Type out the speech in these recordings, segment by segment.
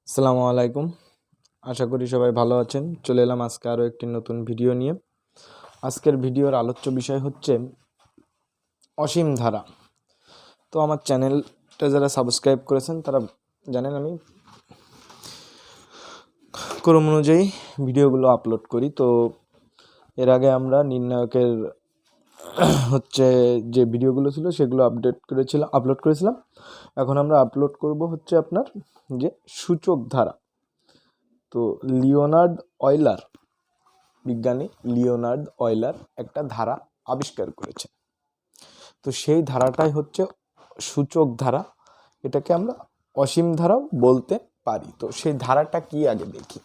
আসসালামু আলাইকুম। আশা করি সবাই ভালো আছেন। চলে এলাম আজকে আরও একটি নতুন ভিডিও নিয়ে। আজকের ভিডিওর আলোচ্য বিষয় হচ্ছে অসীম ধারা। তো আমার চ্যানেলটা যারা সাবস্ক্রাইব করেছেন তারা জানেন আমি ক্রম অনুযায়ী ভিডিওগুলো আপলোড করি। তো এর আগে আমরা নির্ণায়কের হচ্ছে যে ভিডিওগুলো ছিল সেগুলো আপলোড করেছিলাম। এখন আমরা আপলোড করব হচ্ছে আপনার যে সূচক ধারা। তো বিজ্ঞানী লিওনার্ড অয়লার একটা ধারা আবিষ্কার করেছে। তো সেই ধারাটাই হচ্ছে সূচক ধারা। এটাকে আমরা অসীম ধারাও বলতে পারি। তো সেই ধারাটা কি আগে দেখি।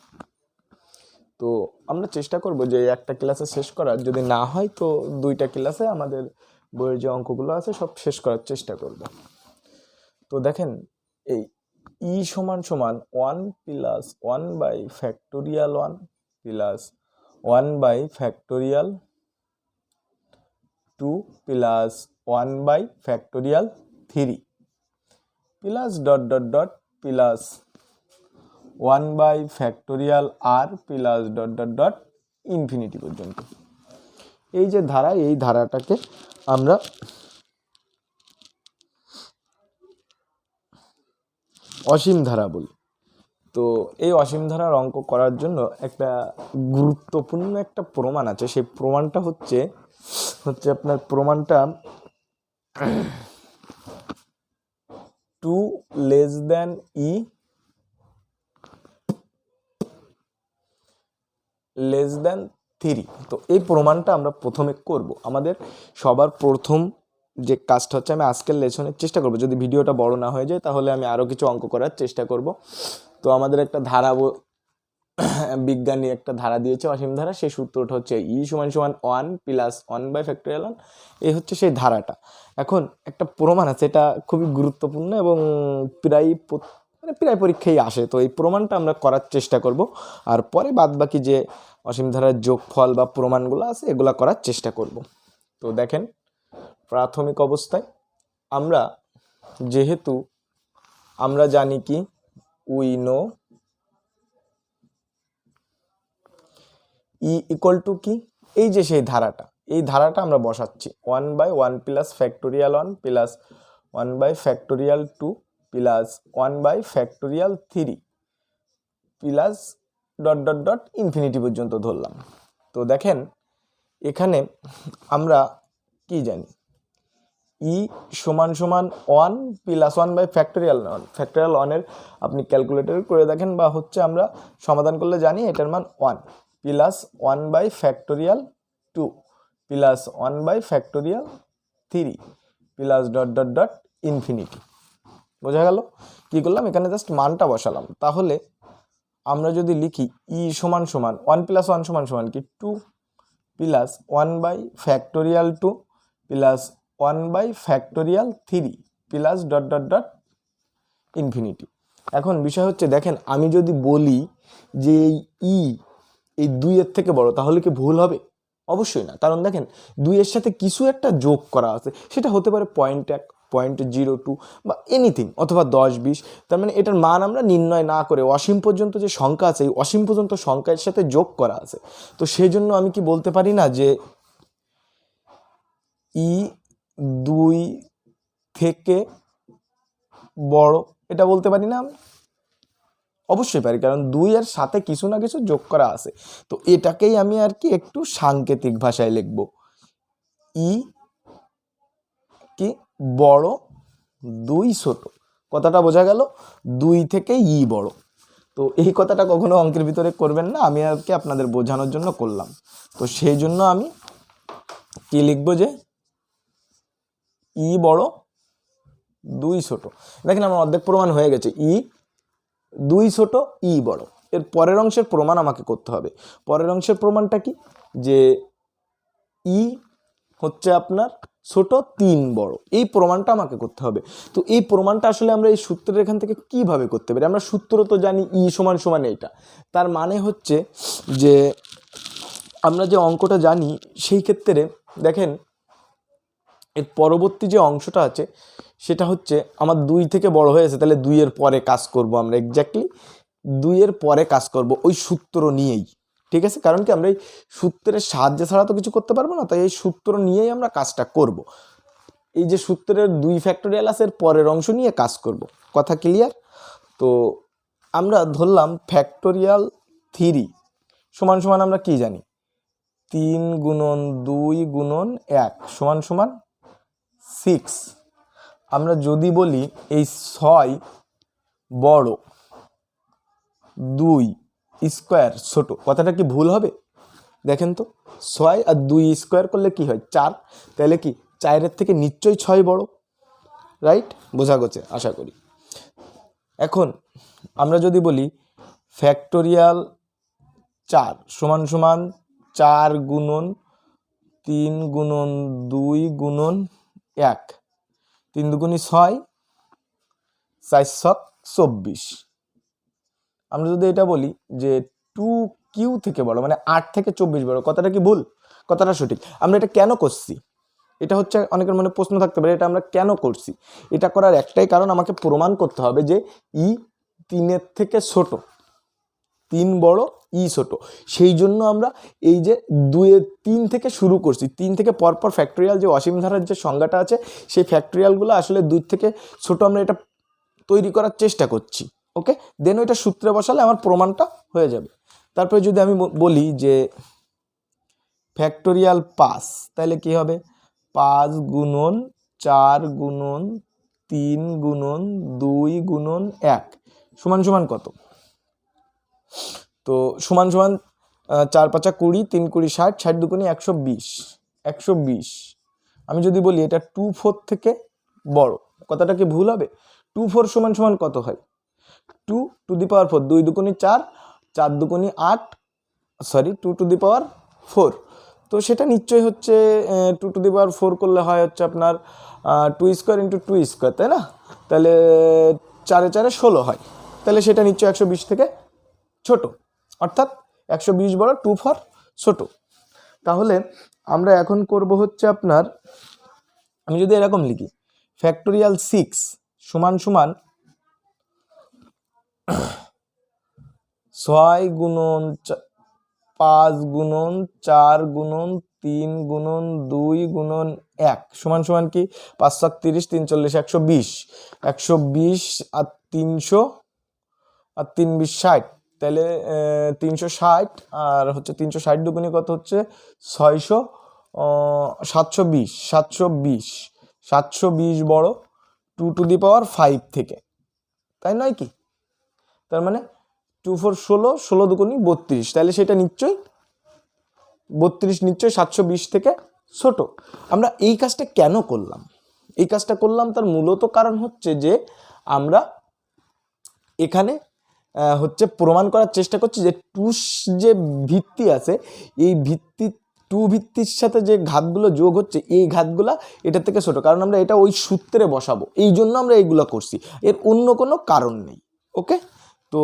তো আমরা চেষ্টা করব যে একটা ক্লাসে শেষ করার, যদি না হয় তো দুইটা ক্লাসে আমাদের বইয়ের যে অঙ্কগুলো আছে সব শেষ করার চেষ্টা করব। তো দেখেন, এই ই সমান সমান 1 plus 1 by factorial 1 plus 1 by factorial 2 plus 1 by factorial 3 plus dot dot dot plus 1 by factorial r plus dot dot dot infinity পর্যন্ত। এই যে ধারা, এই ধারাটাকে আমরা অসীম ধারা বলি। তো এই অসীম ধারার অঙ্ক করার জন্য একটা গুরুত্বপূর্ণ একটা প্রমাণ আছে। সেই প্রমাণটা হচ্ছে আপনার প্রমাণটা 2 লেস দ্যান ই লেস দ্যান 3। তো এই প্রমাণটা আমরা প্রথমে করব। আমাদের সবার প্রথম যে কাজটা হচ্ছে, আমি আজকের লেসনের চেষ্টা করব, যদি ভিডিওটা বড় না হয়ে যায় তাহলে আমি আরও কিছু অঙ্ক করার চেষ্টা করব। তো আমাদের একটা ধারা বিজ্ঞানী একটা ধারা দিয়েছে, অসীম ধারা। সেই সূত্রটা হচ্ছে ই সমান সমান 1 প্লাস 1 বাই ফ্যাক্টোরিয়াল 1। এই হচ্ছে সেই ধারাটা। এখন একটা প্রমাণ আছে, এটা খুবই গুরুত্বপূর্ণ এবং প্রায় পরীক্ষায় আসে। তো এই প্রমাণটা আমরা করার চেষ্টা করব, আর পরে বাদবাকি যে অসীম ধারার যোগফল বা প্রমাণগুলো আছে এগুলা করার চেষ্টা করব। তো দেখেন, প্রাথমিক অবস্থায় আমরা জানি কি, we know E equal to কি, এই যে সেই ধারাটা, এই ধারাটা আমরা বসাচ্ছি 1 by 1 plus factorial 1 plus 1 by factorial 2 plus 1 by factorial 3 plus dot dot dot infinity পর্যন্ত ধরলাম। তো দেখেন, এখানে আমরা কি জানি, ই সমান সমান 1 প্লাস 1 বাই ফ্যাক্টোরিয়াল 1 এর আপনি ক্যালকুলেটর করে দেখেন, বা হচ্ছে আমরা সমাধান করলে জানি এটার মান 1 plus 1 by factorial 2 plus 1 by factorial 3 plus dot dot dot infinity. বোঝা গেল? কি করলাম, এখানে জাস্ট মানটা বসালাম। তাহলে আমরা যদি লিখি ই সমান সমান 1 প্লাস 1 সমান সমান কি 2 plus 1 by factorial 2 plus 1 by factorial 3 plus dot dot dot infinity. এখন বিষয় হচ্ছে, দেখেন, আমি যদি বলি যে এই 2 এর থেকে বড়, তাহলে কি ভুল হবে? অবশ্যই না। কারণ দেখেন, 2 এর সাথে কিছু একটা যোগ করা আছে, সেটা হতে পারে 0.1, 0.02 বা এনিথিং, অথবা 10, 20। তার মানে এটার মান আমরা নির্ণয় না করে অসীম পর্যন্ত যে সংখ্যা আছে, এই অসীম পর্যন্ত সংখ্যার সাথে যোগ করা আছে। তো সেই জন্য আমি কি বলতে পারি না যে ই 2 থেকে বড়, এটা বলতে পারি না আমি? অবশ্যই পারি, কারণ 2 এর সাথে কিছু না কিছু যোগ করা আছে। তো এটাকেই আমি আর কি একটু সাংকেতিক ভাষায় লিখব, ই কি বড়, 2 ছোট। কথাটা বোঝা গেল? 2 থেকে ই বড়। তো এই কথাটা কখনো অঙ্কের ভিতরে করবেন না, আমি আর কি আপনাদের বোঝানোর জন্য করলাম। তো সেই জন্য আমি কি লিখবো, যে ই বড়, 2 ছোট। দেখেন, আমার অর্ধেক প্রমাণ হয়ে গেছে। 2 ছোট, ই বড়। এর পরের অংশের প্রমাণ আমাকে করতে হবে। পরের অংশের প্রমাণটা কি, যে ই হচ্ছে আপনার ছোট, 3 বড়। এই প্রমাণটা আমাকে করতে হবে। তো এই প্রমাণটা আসলে আমরা এই সূত্রের এখান থেকে কিভাবে করতে পারি? আমরা সূত্র তো জানি, ই সমান সমান এইটা। তার মানে হচ্ছে যে আমরা যে অঙ্কটা জানি, সেই ক্ষেত্রে দেখেন, এর পরবর্তী যে অংশটা আছে সেটা হচ্ছে আমার 2 থেকে বড় হয়েছে, তাহলে 2 এর পরে কাজ করব আমরা এক্স্যাক্টলি 2 এর পরে কাজ করব ওই সূত্র নিয়েই, ঠিক আছে? কারণ কি আমরা এই সূত্রের সাহায্যে ছাড়া তো কিছু করতে পারবো না, তাই এই সূত্র নিয়েই আমরা কাজটা করব। এই যে সূত্রের 2 ফ্যাক্টোরিয়াল আছে এর পরের অংশ নিয়ে কাজ করব। কথা ক্লিয়ার? তো আমরা ধরলাম ফ্যাক্টোরিয়াল 3 সমান সমান আমরা কি জানি, 3 গুণন 2 গুণন 1 সমান সমান 6। আমরা যদি বলি এই 6 বড় 2 স্কোয়ার ছোট, কথাটা কি ভুল হবে? দেখেন তো, 6 আর 2 স্কোয়ার করলে কি হয় 4, তাহলে কি 4-এর থেকে নিশ্চয়ই 6 বড়, রাইট? বোঝা গেছে আশা করি। এখন আমরা যদি বলি ফ্যাক্টোরিয়াল 4 সমান সমান 4 গুণন 3 গুণন 2 গুণন 1, 3 দুগুণী 6, 4 ছক 24। আমরা যদি এটা বলি যে 2q থেকে বড়, মানে 8 থেকে 24 বড়, কথাটা কি ভুল? কথাটা সঠিক। আমরা এটা কেন করছি? এটা হচ্ছে অনেকের মনে প্রশ্ন থাকতে পারে, এটা আমরা কেন করছি? এটা করার একটাই কারণ, আমাকে প্রমাণ করতে হবে যে ই 3-এর থেকে ছোট, 3 বড় ই ছোট। সেই জন্য আমরা এই যে 3 থেকে শুরু করছি, 3 থেকে পরপর ফ্যাক্টোরিয়াল যে অসীম ধারার যে সংজ্ঞাটা আছে সেই ফ্যাক্টোরিয়ালগুলো আসলে 2 থেকে ছোট আমরা এটা তৈরি করার চেষ্টা করছি। ওকে, দেন ওইটা সূত্রে বসালে আমার প্রমাণটা হয়ে যাবে। তারপরে যদি আমি বলি যে ফ্যাক্টোরিয়াল 5, তাহলে কি হবে 5 গুণন 4 গুণন 3 গুণন 2 গুণন 1 সমান সমান কত? তো সমান সমান 4 5 20, 3 20 60, 60 দুগুণী 120, 120। আমি যদি বলি এটা 2/4 থেকে বড়, কথাটা কি ভুল হবে? 2/4 সমান সমান কত হয়? 2 টু দি পাওয়ার 4, 2 দুগুণী 4, 4 দুগুণী 8, সরি 2 টু দি পাওয়ার 4। তো সেটা নিশ্চয়ই হচ্ছে 2 টু দি পাওয়ার 4 করলে হয় হচ্ছে আপনার 2 স্কোয়ার ইন্টু 2 স্কোয়ার, তাই না? তাহলে 4 4 16 হয়, তাহলে সেটা নিশ্চয়ই 120 থেকে ছোট, অর্থাৎ 120 বড় 2/4 ছোট। তাহলে আমরা এখন করব হচ্ছে আপনার, আমি যদি এরকম লিখি ফ্যাক্টোরিয়াল 6 সমান সমান 6 গুণন 5 গুণন 4 গুণন 3 গুণন 2 গুণন 1 সমান সমান কি 5 7 30, 3 40 120, 120 আর 300 আর 3 20 60, তাহলে 360 আর হচ্ছে 360 দুগুণী কত হচ্ছে 600, 720, 720, 720 বড় 2 টু দি পাওয়ার 5 থেকে, তাই নয় কি? তার মানে 2 4 16, 16 দুগুণী 32, তাহলে সেটা নিশ্চয়ই 32 নিশ্চয়ই 720 থেকে ছোট। আমরা এই কাজটা কেন করলাম? এই কাজটা করলাম তার মূলত কারণ হচ্ছে যে আমরা এখানে হচ্ছে প্রমাণ করার চেষ্টা করছি যে 2 যে ভিত্তি আছে এই ভিত্তি 2 ভিত্তির সাথে যে ঘাতগুলো যোগ হচ্ছে এই ঘাতগুলা এটা থেকে ছোট, কারণ আমরা এটা ওই সূত্রে বসাবো, এই জন্য আমরা এইগুলো করছি, এর অন্য কোনো কারণ নেই। ওকে, তো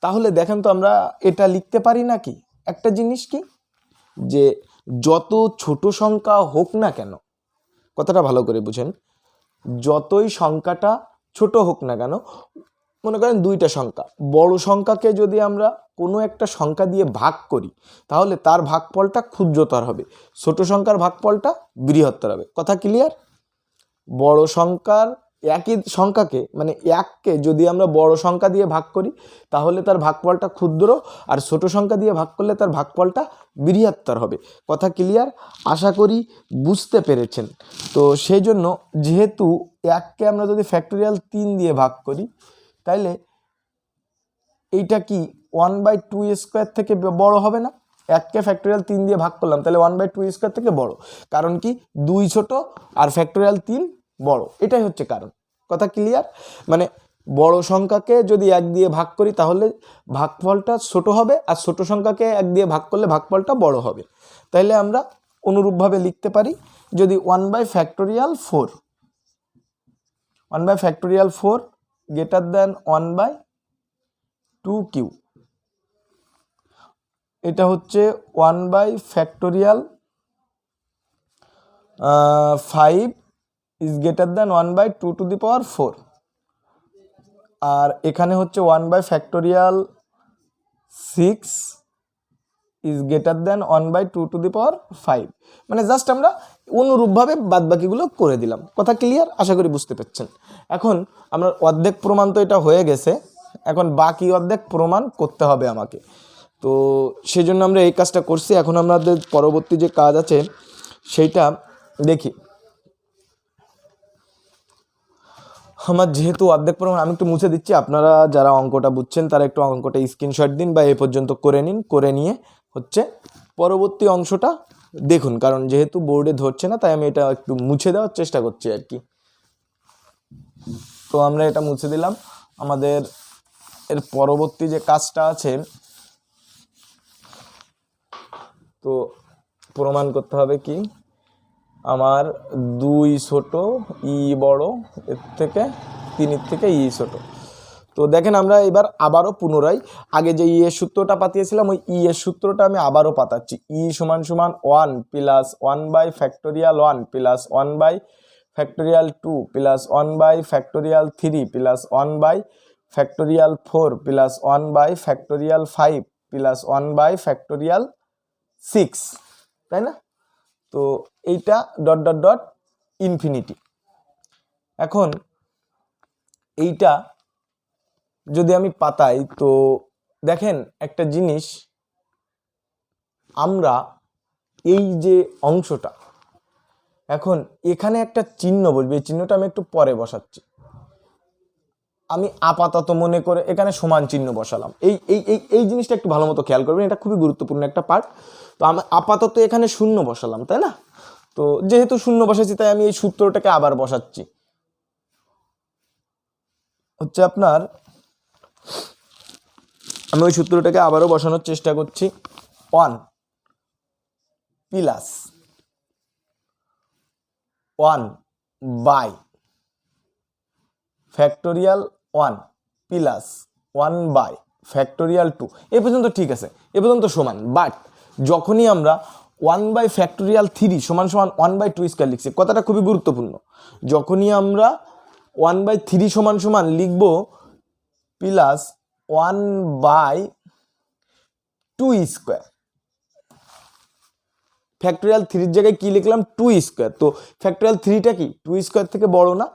তাহলে দেখেন তো আমরা এটা লিখতে পারি নাকি একটা জিনিস কি, যে যত ছোট সংখ্যা হোক না কেন, কথাটা ভালো করে বুঝেন, যতই সংখ্যাটা ছোট হোক না কেন, মনে করেন 2টা সংখ্যা, বড় সংখ্যাকে যদি আমরা কোনো একটা সংখ্যা দিয়ে ভাগ করি তাহলে তার ভাগফলটা ক্ষুদ্রতর হবে, ছোট সংখ্যার ভাগফলটা বৃহত্তর হবে। কথা ক্লিয়ার? বড় সংখ্যার একই সংখ্যাকে মানে 1কে যদি আমরা বড় সংখ্যা দিয়ে ভাগ করি তাহলে তার ভাগফলটা ক্ষুদ্র, আর ছোট সংখ্যা দিয়ে ভাগ করলে তার ভাগফলটা বৃহত্তর হবে। কথা ক্লিয়ার? আশা করি বুঝতে পেরেছেন। তো সেই জন্য যেহেতু 1কে আমরা যদি ফ্যাক্টোরিয়াল 3 দিয়ে ভাগ করি তাইলে এইটা কি 1/2 স্কোয়ার থেকে বড় হবে না? 1কে ফ্যাক্টোরিয়াল 3 দিয়ে ভাগ করলাম তাহলে 1/2 স্কোয়ার থেকে বড়, কারণ কি 2 ছোট আর ফ্যাক্টোরিয়াল 3 বড়, এটাই হচ্ছে কারণ। কথা ক্লিয়ার? মানে বড় সংখ্যাকে যদি 1 দিয়ে ভাগ করি তাহলে ভাগফলটা ছোট হবে, আর ছোট সংখ্যাকে 1 দিয়ে ভাগ করলে ভাগফলটা বড় হবে। তাইলে আমরা অনুরূপভাবে লিখতে পারি, যদি 1/4 1/4 গ্রেটার দ্যান 1/2q, এটা হচ্ছে 1/5 is greater than 1/2 to the power 4, আর এখানে হচ্ছে 1/4 6 ইজ গ্রেটার দেন 1/2⁵, মানে জাস্ট আমরা অনুরূপভাবে বাদবাকিগুলো করে দিলাম। কথা ক্লিয়ার? আশা করি বুঝতে পারছেন। এখন আমরা অর্ধেক প্রমাণ তো এটা হয়ে গেছে, এখন বাকি অর্ধেক প্রমাণ করতে হবে আমাকে। তো সেই জন্য আমরা এই কাজটা করছি। এখন আমাদের পরবর্তী যে কাজ আছে সেইটা দেখি। আমার যেহেতু অর্ধেক প্রমাণ, আমি একটু মুছে দিচ্ছি, আপনারা যারা অঙ্কটা বুঝছেন তারা একটু অঙ্কটা স্ক্রিনশট দিন বা এ পর্যন্ত করে নিন, করে নিয়ে হচ্ছে পরবর্তী অংশটা দেখুন, কারণ যেহেতু বোর্ডে ধরছে না তাই আমি এটা একটু মুছে দেওয়ার চেষ্টা করছি আর কি। তো আমরা এটা মুছে দিলাম। আমাদের এর পরবর্তী যে কাজটা আছে, তো প্রমাণ করতে হবে কি, আমার 2 ছোট ই বড়, এর থেকে 3 থেকে ই ছোট। তো দেখেন আমরা এবার আবারও পুনরায় আগে যে ই এর সূত্রটা পাতিয়েছিলাম ওই ই এর সূত্রটা আমি আবারও পাতাচ্ছি। ই সমান সমান 1 plus 1/1 plus 1/2 plus 1/3 plus 1/4 plus 1/5 plus 1/6, তাই না? তো এইটা ডট ডট ডট ইনফিনিটি। এখন এইটা যদি আমি পাতাই তো দেখেন একটা জিনিস, আমরা এই যে অংশটা, এখন এখানে একটা চিহ্ন বলবি, এই চিহ্নটা আমি একটু পরে বসাচ্ছি। আমি আপাতত মনে করে এখানে সমান চিহ্ন বসালাম। এই এই এই এই জিনিসটা একটু ভালো মতো খেয়াল করবেন, এটা খুবই গুরুত্বপূর্ণ একটা পার্ট। তো আমি আপাতত এখানে শূন্য বসালাম, তাই না? তো যেহেতু শূন্য বসাচ্ছি তাই আমি এই সূত্রটাকে আবার বসাচ্ছি। হচ্ছে আপনার, আমি ওই সূত্রটাকে আবারও বসানোর চেষ্টা করছি। 1 প্লাস 1/(1) প্লাস 1/(2) এ পর্যন্ত ঠিক আছে, এ পর্যন্ত সমান। বাট যখনই আমরা 1/(3) সমান সমান 1/2² লিখছি, কথাটা খুবই গুরুত্বপূর্ণ। যখনই আমরা 1/3 সমান সমান লিখব প্লাস 1/2², ফ্যাক্টোরিয়াল 3 জায়গায় কি লিখলাম? 2²। তো ফ্যাক্টোরিয়াল 3টা কি 2² থেকে বড় না?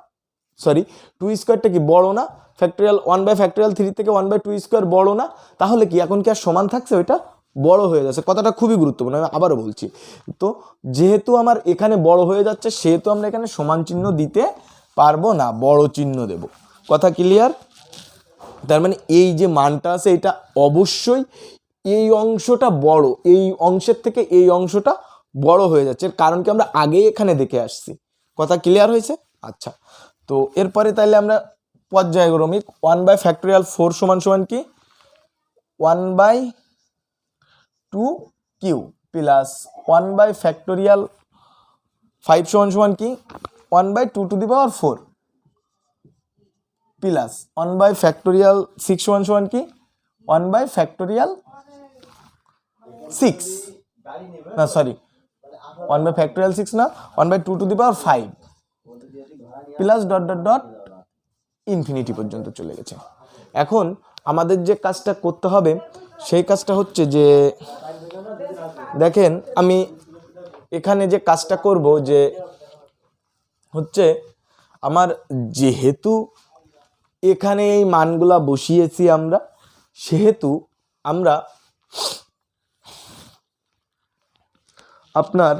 সরি, 2²টা কি বড় না? ফ্যাক্টোরিয়াল 1/(3) থেকে 1/2² বড় না? তাহলে কি এখন কি আর সমান থাকছে? ওইটা বড় হয়ে যাচ্ছে। কথাটা খুবই গুরুত্বপূর্ণ, আমি আবারও বলছি। তো যেহেতু আমার এখানে বড় হয়ে যাচ্ছে সেহেতু আমরা এখানে সমান চিহ্ন দিতে পারবো না, বড় চিহ্ন দেব। কথা ক্লিয়ার? তার মানে এই যে মানটা আছে এটা অবশ্যই এই অংশটা বড়, এই অংশের থেকে এই অংশটা বড় হয়ে যাচ্ছে। কারণ কি আমরা আগেই এখানে দেখে আসছি। কথা ক্লিয়ার হয়েছে? আচ্ছা, তো এরপরে তাহলে আমরা পর্যায়ক্রমিক 1/(4) সমান সমান কি 1/2³ প্লাস 1/(5) সমান সমান কি 1/2⁴ প্লাস 1/(6) সমান সমান কি 1/(6) না সরি 1/(6) না 1/2⁵ plus dot dot dot infinity পর্যন্ত চলে গেছে। এখন আমাদের যে কাজটা করতে হবে সেই কাজটা হচ্ছে যে দেখেন আমি এখানে যে কাজটা করব যে হচ্ছে আমার যেহেতু এখানে এই মানগুলা বসিয়েছি আমরা, সেহেতু আমরা আপনার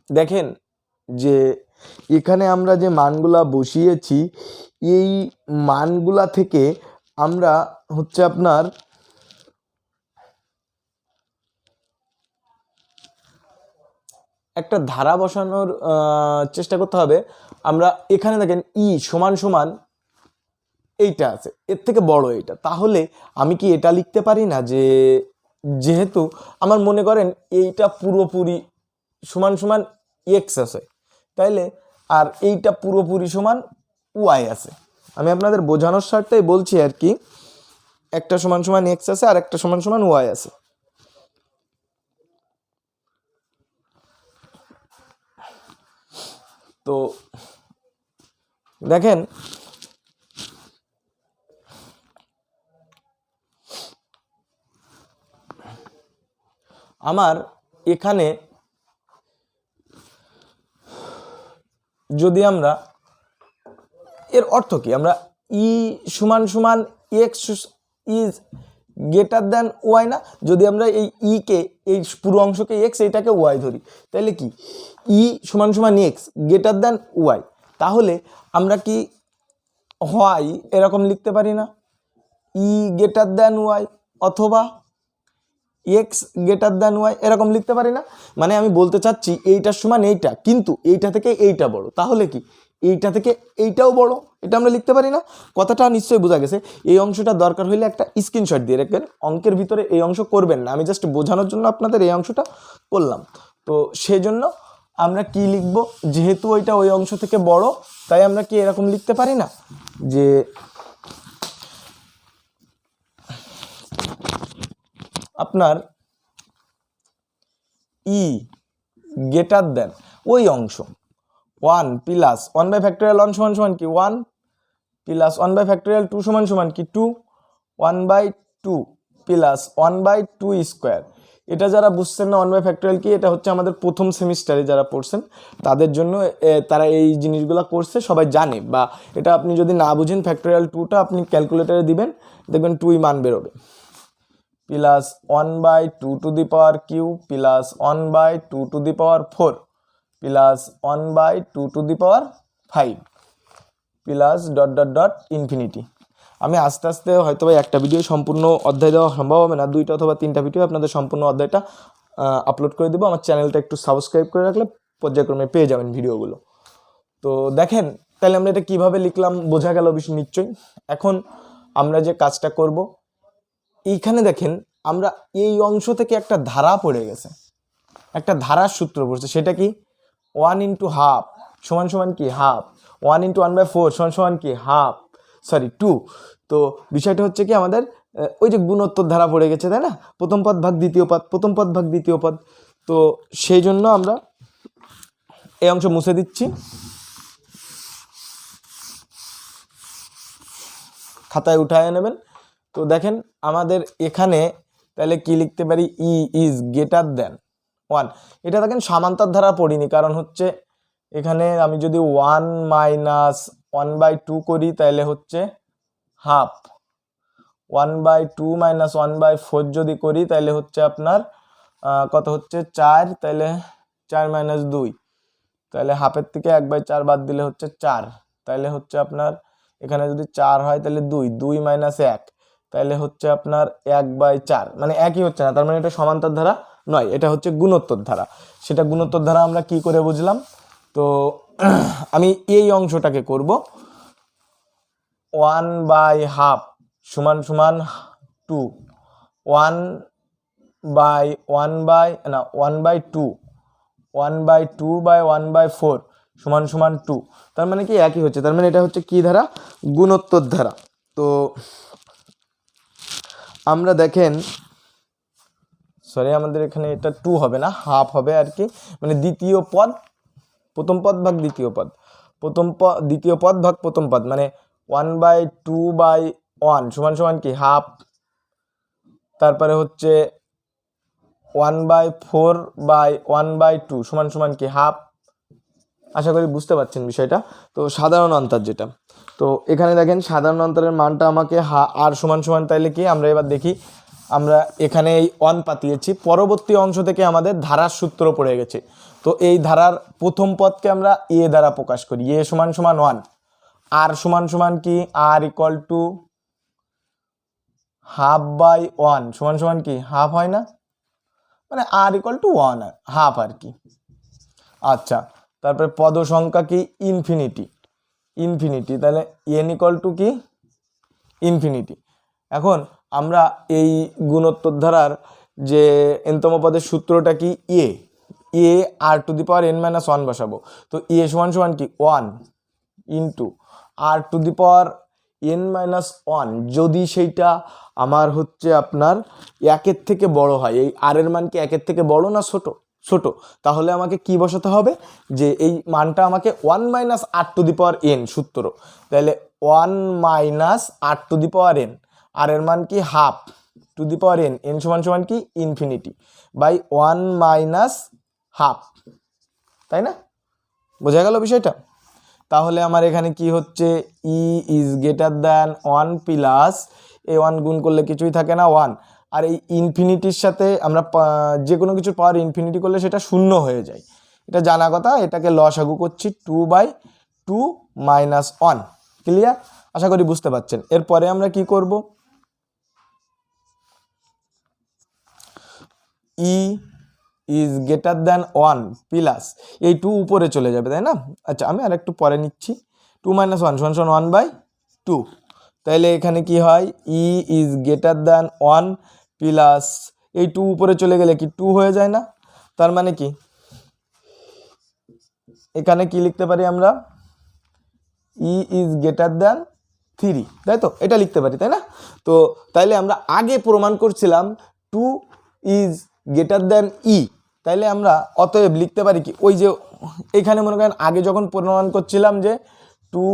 দেখেন যে এখানে আমরা যে মানগুলা বসিয়েছি এই মানগুলা থেকে আমরা হচ্ছে আপনার একটা ধারা বসানোর চেষ্টা করতে হবে। আমরা এখানে দেখেন ই সমান সমান এইটা আছে, এর থেকে বড় এইটা, তাহলে আমি কি এটা লিখতে পারি না যে যেহেতু আমার মনে করেন এইটা পুরোপুরি সমান সমান এক্স আছে, তাইলে আর এইটা পুরোপুরি সমান ওয়াই আছে। আমি আপনাদের বোঝানোর স্বার্থেই বলছি আর কি, একটা সমান সমান এক্স আছে আর একটা সমান সমান ওয়াই আছে। তো দেখেন আমার এখানে যদি আমরা এর অর্থ কি, আমরা ই সমান সমান x is greater than y না, যদি আমরা এই কে এই পুরো অংশকে এক্স এইটাকে ওয়াই ধরি, তাহলে কি ই সমান সমান এক্স গ্রেটার দ্যান ওয়াই, তাহলে আমরা কি হয় এরকম লিখতে পারি না, ই গ্রেটার দ্যান ওয়াই অথবা এক্স গ্রেটার দ্যান ওয়াই, এরকম লিখতে পারি না। মানে আমি বলতে চাচ্ছি এইটার সমান এইটা, কিন্তু এইটা থেকে এইটা বড়, তাহলে কি এইটা থেকে এইটাও বড়, এটা আমরা লিখতে পারি না। কথাটা নিশ্চয়ই বোঝা গেছে। এই অংশটা দরকার হইলে একটা স্ক্রিনশট দিয়ে রাখবেন, অঙ্কের ভিতরে এই অংশ করবেন না, আমি জাস্ট বোঝানোর জন্য আপনাদের এই অংশটা করলাম। তো সেজন্য আমরা কি লিখব, যেহেতু ওইটা ওই অংশ থেকে বড়, তাই আমরা কি এরকম লিখতে পারি না যে আপনার ই গ্রেটার দেন ওই অংশ 1 প্লাস 1 বাই ফ্যাক্টোরিয়াল 1 সমান সমান কি 1 প্লাস 1 বাই ফ্যাক্টোরিয়াল 2 সমান সমান কি 2, 1 বাই 2 প্লাস 1 বাই 2 স্কোয়ার। এটা যারা বুঝছেন না 1 বাই ফ্যাক্টোরিয়াল কি, এটা হচ্ছে আমাদের প্রথম সেমিস্টারে যারা পড়ছেন তাদের জন্য, তারা এই জিনিসগুলো করছে সবাই জানে, বা এটা আপনি যদি না বুঝেন ফ্যাক্টোরিয়াল 2টা আপনি ক্যালকুলেটারে দিবেন, দেখবেন 2ই মান বেরোবে, plus 1 by 2 to the power q plus 1 by 2 to the power 4 plus 1 by 2 to the power 5 plus dot dot dot infinity. আমি আস্তে আস্তে হয়তো একটা ভিডিও সম্পূর্ণ অধ্যায় দেওয়া সম্ভব হবে না, 2টা অথবা 3টা ভিডিও আপনাদের সম্পূর্ণ অধ্যায়টা আপলোড করে দেবো। আমার চ্যানেলটা একটু সাবস্ক্রাইব করে রাখলে পর্যায়ক্রমে পেয়ে যাবেন ভিডিওগুলো। তো দেখেন তাহলে আমরা এটা কীভাবে লিখলাম বোঝা গেল বিষয় নিশ্চয়ই। এখন আমরা যে কাজটা করব, এইখানে দেখেন আমরা এই অংশ থেকে একটা ধারা পড়ে গেছে, একটা ধারার সূত্র পড়ছে, সেটা কি 1 ইন্টু হাফ সমান সমান কি হাফ, 1 ইন্টু 1 বাই 4 সমান সমান কি হাফ, সরি 2। তো বিষয়টা হচ্ছে কি আমাদের ওই যে গুণোত্তর ধারা পড়ে গেছে, তাই না, প্রথম পদ ভাগ দ্বিতীয় পদ, প্রথম পদ ভাগ দ্বিতীয় পদ। তো সেই জন্য আমরা এই অংশ মুছে দিচ্ছি, খাতায় উঠায় নেবেন। তো দেখেন আমাদের এখানে তাহলে কি লিখতে পারি, ই ইজ গ্রেটার দেন 1। এটা দেখেন সামান্তর ধারা পড়িনি, কারণ হচ্ছে এখানে আমি যদি 1 মাইনাস 1 বাই 2 করি তাহলে হচ্ছে হাফ, 1 বাই 2 মাইনাস 1 বাই 4 যদি করি তাহলে হচ্ছে আপনার কত হচ্ছে 4, তাহলে 4 মাইনাস 2, তাহলে হাফের থেকে 1 বাই 4 বাদ দিলে হচ্ছে 4, তাহলে হচ্ছে আপনার এখানে যদি 4 হয় তাহলে 2, 2 মাইনাস 1, তাহলে হচ্ছে আপনার 1 বাই 4, মানে একই হচ্ছে না, তার মানে এটা সমান্তর ধারা নয়, এটা হচ্ছে গুণোত্তর ধারা। সেটা গুণোত্তর ধারা আমরা কি করে বুঝলাম, তো আমি এই অংশটাকে করব 1 বাই হাফ সমান সমান 2, 1 বাই 1 বাই না 1 বাই 2, 1 বাই 2 বাই 1 বাই 4 সমান সমান 2, তার মানে কি একই হচ্ছে, তার মানে এটা হচ্ছে কি ধারা, গুণোত্তর ধারা। তো আমরা দেখেন সরি আমাদের এখানে এটা 2 হবে না, হাফ হবে আর কি, মানে দ্বিতীয় পদ প্রথম পদ ভাগ দ্বিতীয় পদ, প্রথম পদ দ্বিতীয় পদ ভাগ প্রথম পদ, মানে 1 বাই 2 বাই 1 সমান সমান কি হাফ, তারপরে হচ্ছে 1 বাই 4 বাই 1 বাই 2 সমান সমান কি হাফ। আশা করি বুঝতে পারছেন বিষয়টা। তো সাধারণ অন্তর যেটা, তো এখানে দেখেন সাধারণ অন্তরের মানটা আমাকে আর সমান সমান, তাইলে কি আমরা এবার দেখি, আমরা এখানে এই 1 পাতিয়েছি, পরবর্তী অংশ থেকে আমাদের ধারার সূত্র পড়ে গেছে। তো এই ধারার প্রথম পদকে আমরা এ দ্বারা প্রকাশ করি, এ সমান সমান 1, আর সমান সমান কি আর ইকুয়াল টু হাফ বাই 1 সমান সমান কি হাফ হয় না, মানে আর ইকুয়াল টু 1 হাফ আর কি। আচ্ছা, তারপরে পদ সংখ্যা কি ইনফিনিটি, ইনফিনিটি, তাহলে এন ইকুয়াল টু কি ইনফিনিটি। এখন আমরা এই গুণোত্তর ধারার যে এনতম পদের সূত্রটা কি a r to the power n minus 1 বসাবো। তো এ সমান সমান কি 1 into r to the power n minus 1, যদি সেইটা আমার হচ্ছে আপনার 1-এর থেকে বড় হয়, এই আর এর মান কি 1-এর থেকে বড় না ছোট, ছোট, তাহলে আমাকে কি বসাতে হবে, যে এই মানটা আমাকে 1 minus r to the power n সূত্র, তাহলে 1 minus r to the power n, r এর মান কি half, to the power n, n সমান সমান কি ইনফিনিটি, বাই 1 মাইনাস হাফ, তাই না? বোঝা গেল বিষয়টা? তাহলে আমার এখানে কি হচ্ছে, ই ইজ গ্রেটার দ্যান 1 প্লাস এ 1 গুণ করলে কিছুই থাকে না 1, আর এই ইনফিনিটির সাথে আমরা যে কোনো কিছুর পাওয়ার ইনফিনিটি করলে সেটা শূন্য হয়ে যায়, এটা জানা কথা। এটাকে লসাগু করছি 2/2 মাইনাস 1। ক্লিয়ার? আশা করি বুঝতে পারছেন। এরপরে আমরা কি করব, ই ইজ গ্রেটার দ্যান 1 প্লাস এই 2 উপরে চলে যাবে, তাই না? আচ্ছা আমি আর একটু পরে নিচ্ছি, 2 মাইনাস 1 সমান 1/2। তাহলে এখানে কি হয়, ই ইজ গ্রেটার দ্যান 1 প্লাস এই 2 উপরে চলে গেলে কি 2 হয়ে যায় না? তার মানে কি এখানে কি লিখতে পারি আমরা, ই ইজ গ্রেটার দ্যান 3, তাই তো? এটা লিখতে পারি, তাই না? তো তাইলে আমরা আগে প্রমাণ করছিলাম 2 ইজ গ্রেটার দ্যান ই, তাইলে আমরা অতএব লিখতে পারি কি, ওই যে এখানে মনে করেন আগে যখন প্রমাণ করছিলাম যে 2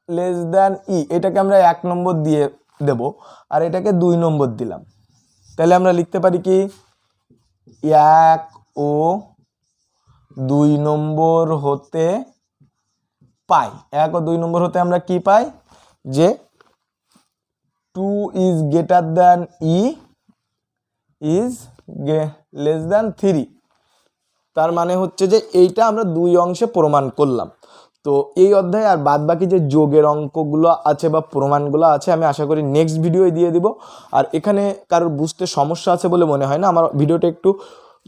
লেস দ্যান ই, এটাকে আমরা 1 নম্বর দিয়ে দেব আর এটাকে 2 নম্বর দিলাম, তাহলে আমরা লিখতে পারি কি 1 ও 2 নম্বর হতে পাই, 1 ও 2 নম্বর হতে আমরা কি পাই, যে 2 is greater than E is less than 3। তার মানে হচ্ছে যে এইটা আমরা 2 অংশে প্রমাণ করলাম। তো এই অধ্যায়ে আর বাদ বাকি যে যোগের অঙ্কগুলো আছে বা প্রমাণগুলো আছে আমি আশা করি নেক্সট ভিডিওয় দিয়ে দিব। আর এখানে কারোর বুঝতে সমস্যা আছে বলে মনে হয় না, আমার ভিডিওটা একটু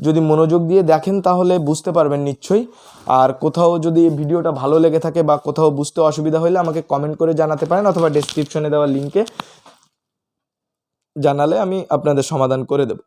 যদি মনোযোগ দিয়ে দেখেন তাহলে বুঝতে পারবেন নিশ্চয়ই। আর কোথাও যদি ভিডিওটা ভালো লেগে থাকে বা কোথাও বুঝতে অসুবিধা হলে আমাকে কমেন্ট করে জানাতে পারেন, অথবা ডেসক্রিপশনে দেওয়া লিঙ্কে জানালে আমি আপনাদের সমাধান করে দেব।